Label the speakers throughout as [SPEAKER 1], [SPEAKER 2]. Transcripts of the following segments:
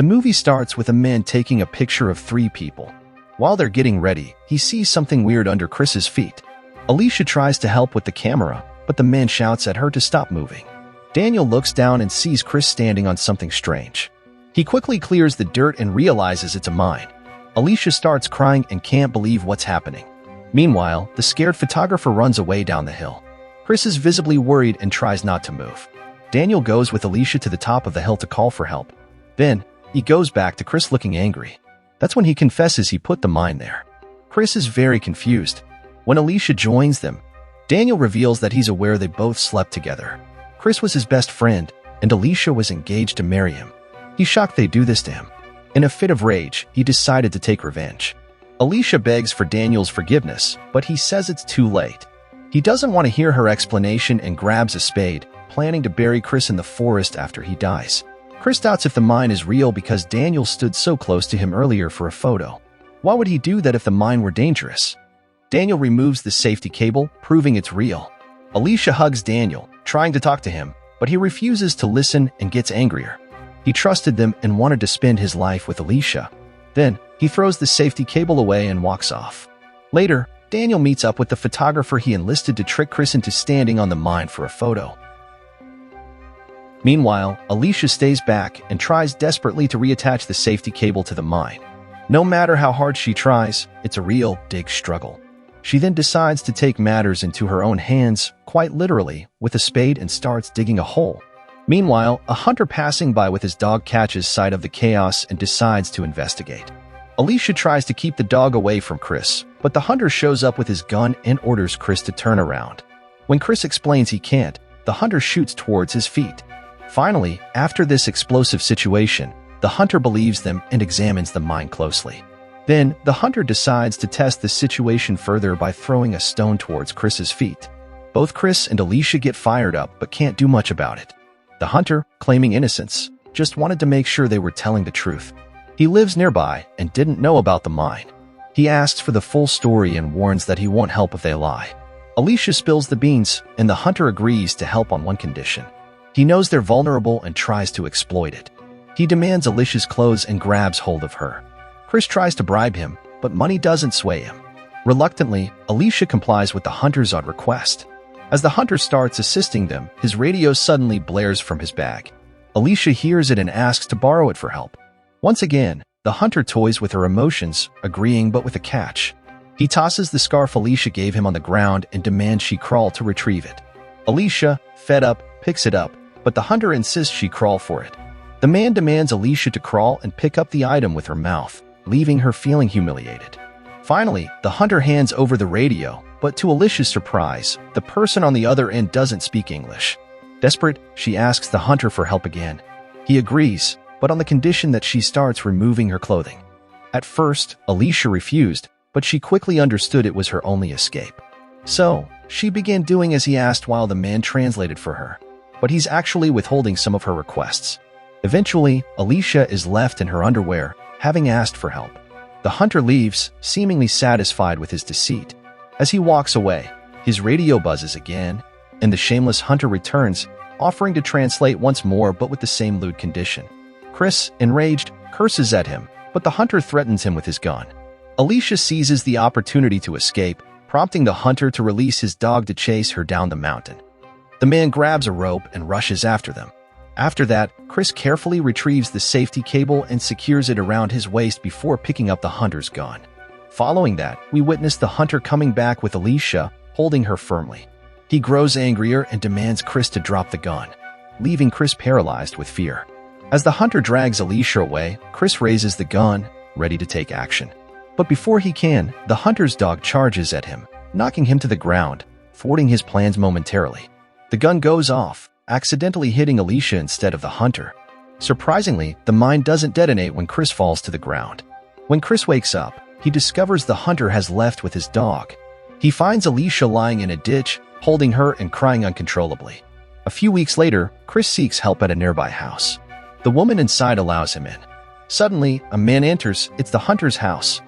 [SPEAKER 1] The movie starts with a man taking a picture of 3 people. While they're getting ready, he sees something weird under Chris's feet. Alicia tries to help with the camera, but the man shouts at her to stop moving. Daniel looks down and sees Chris standing on something strange. He quickly clears the dirt and realizes it's a mine. Alicia starts crying and can't believe what's happening. Meanwhile, the scared photographer runs away down the hill. Chris is visibly worried and tries not to move. Daniel goes with Alicia to the top of the hill to call for help. Then, he goes back to Chris looking angry. That's when he confesses he put the mine there. Chris is very confused. When Alicia joins them, Daniel reveals that he's aware they both slept together. Chris was his best friend, and Alicia was engaged to marry him. He's shocked they do this to him. In a fit of rage, he decided to take revenge. Alicia begs for Daniel's forgiveness, but he says it's too late. He doesn't want to hear her explanation and grabs a spade, planning to bury Chris in the forest after he dies. Chris doubts if the mine is real because Daniel stood so close to him earlier for a photo. Why would he do that if the mine were dangerous? Daniel removes the safety cable, proving it's real. Alicia hugs Daniel, trying to talk to him, but he refuses to listen and gets angrier. He trusted them and wanted to spend his life with Alicia. Then, he throws the safety cable away and walks off. Later, Daniel meets up with the photographer he enlisted to trick Chris into standing on the mine for a photo. Meanwhile, Alicia stays back and tries desperately to reattach the safety cable to the mine. No matter how hard she tries, it's a real, big struggle. She then decides to take matters into her own hands, quite literally, with a spade and starts digging a hole. Meanwhile, a hunter passing by with his dog catches sight of the chaos and decides to investigate. Alicia tries to keep the dog away from Chris, but the hunter shows up with his gun and orders Chris to turn around. When Chris explains he can't, the hunter shoots towards his feet. Finally, after this explosive situation, the hunter believes them and examines the mine closely. Then, the hunter decides to test the situation further by throwing a stone towards Chris's feet. Both Chris and Alicia get fired up but can't do much about it. The hunter, claiming innocence, just wanted to make sure they were telling the truth. He lives nearby and didn't know about the mine. He asks for the full story and warns that he won't help if they lie. Alicia spills the beans, and the hunter agrees to help on one condition. He knows they're vulnerable and tries to exploit it. He demands Alicia's clothes and grabs hold of her. Chris tries to bribe him, but money doesn't sway him. Reluctantly, Alicia complies with the hunter's odd request. As the hunter starts assisting them, his radio suddenly blares from his bag. Alicia hears it and asks to borrow it for help. Once again, the hunter toys with her emotions, agreeing but with a catch. He tosses the scarf Alicia gave him on the ground and demands she crawl to retrieve it. Alicia, fed up, picks it up, but the hunter insists she crawl for it. The man demands Alicia to crawl and pick up the item with her mouth, leaving her feeling humiliated. Finally, the hunter hands over the radio, but to Alicia's surprise, the person on the other end doesn't speak English. Desperate, she asks the hunter for help again. He agrees, but on the condition that she starts removing her clothing. At first, Alicia refused, but she quickly understood it was her only escape. So, she began doing as he asked while the man translated for her. But he's actually withholding some of her requests. Eventually, Alicia is left in her underwear, having asked for help. The hunter leaves, seemingly satisfied with his deceit. As he walks away, his radio buzzes again, and the shameless hunter returns, offering to translate once more but with the same lewd condition. Chris, enraged, curses at him, but the hunter threatens him with his gun. Alicia seizes the opportunity to escape, prompting the hunter to release his dog to chase her down the mountain. The man grabs a rope and rushes after them. After that, Chris carefully retrieves the safety cable and secures it around his waist before picking up the hunter's gun. Following that, we witness the hunter coming back with Alicia, holding her firmly. He grows angrier and demands Chris to drop the gun, leaving Chris paralyzed with fear. As the hunter drags Alicia away, Chris raises the gun, ready to take action. But before he can, the hunter's dog charges at him, knocking him to the ground, thwarting his plans momentarily. The gun goes off, accidentally hitting Alicia instead of the hunter. Surprisingly, the mine doesn't detonate when Chris falls to the ground. When Chris wakes up, he discovers the hunter has left with his dog. He finds Alicia lying in a ditch, holding her and crying uncontrollably. A few weeks later, Chris seeks help at a nearby house. The woman inside allows him in. Suddenly, a man enters. It's the hunter's house.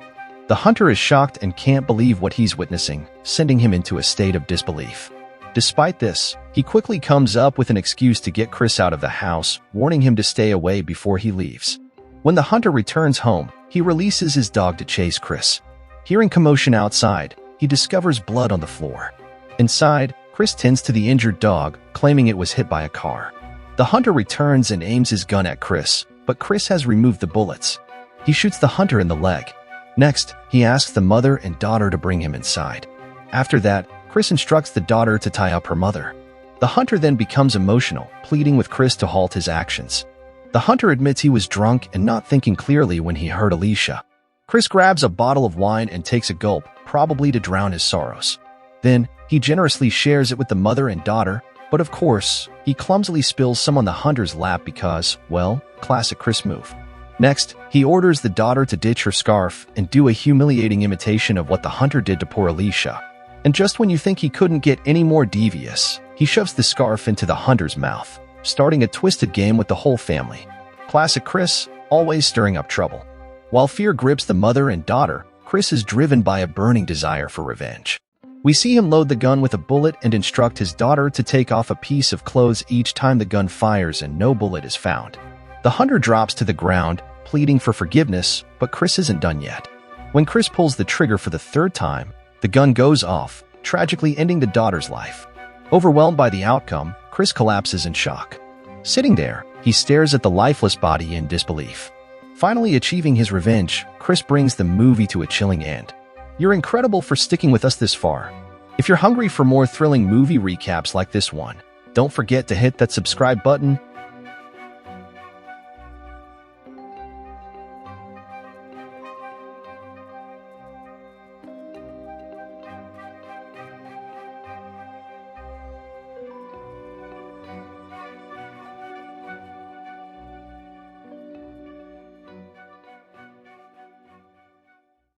[SPEAKER 1] The hunter is shocked and can't believe what he's witnessing, sending him into a state of disbelief. Despite this, he quickly comes up with an excuse to get Chris out of the house, warning him to stay away before he leaves. When the hunter returns home, he releases his dog to chase Chris. Hearing commotion outside, he discovers blood on the floor. Inside, Chris tends to the injured dog, claiming it was hit by a car. The hunter returns and aims his gun at Chris, but Chris has removed the bullets. He shoots the hunter in the leg. Next, he asks the mother and daughter to bring him inside. After that, Chris instructs the daughter to tie up her mother. The hunter then becomes emotional, pleading with Chris to halt his actions. The hunter admits he was drunk and not thinking clearly when he heard Alicia. Chris grabs a bottle of wine and takes a gulp, probably to drown his sorrows. Then, he generously shares it with the mother and daughter, but of course, he clumsily spills some on the hunter's lap because, well, classic Chris move. Next, he orders the daughter to ditch her scarf and do a humiliating imitation of what the hunter did to poor Alicia. And just when you think he couldn't get any more devious, he shoves the scarf into the hunter's mouth, starting a twisted game with the whole family. Classic Chris, always stirring up trouble. While fear grips the mother and daughter, Chris is driven by a burning desire for revenge. We see him load the gun with a bullet and instruct his daughter to take off a piece of clothes each time the gun fires and no bullet is found. The hunter drops to the ground, pleading for forgiveness, but Chris isn't done yet. When Chris pulls the trigger for the third time, the gun goes off, tragically ending the daughter's life. Overwhelmed by the outcome, Chris collapses in shock. Sitting there, he stares at the lifeless body in disbelief. Finally achieving his revenge, Chris brings the movie to a chilling end. You're incredible for sticking with us this far. If you're hungry for more thrilling movie recaps like this one, don't forget to hit that subscribe button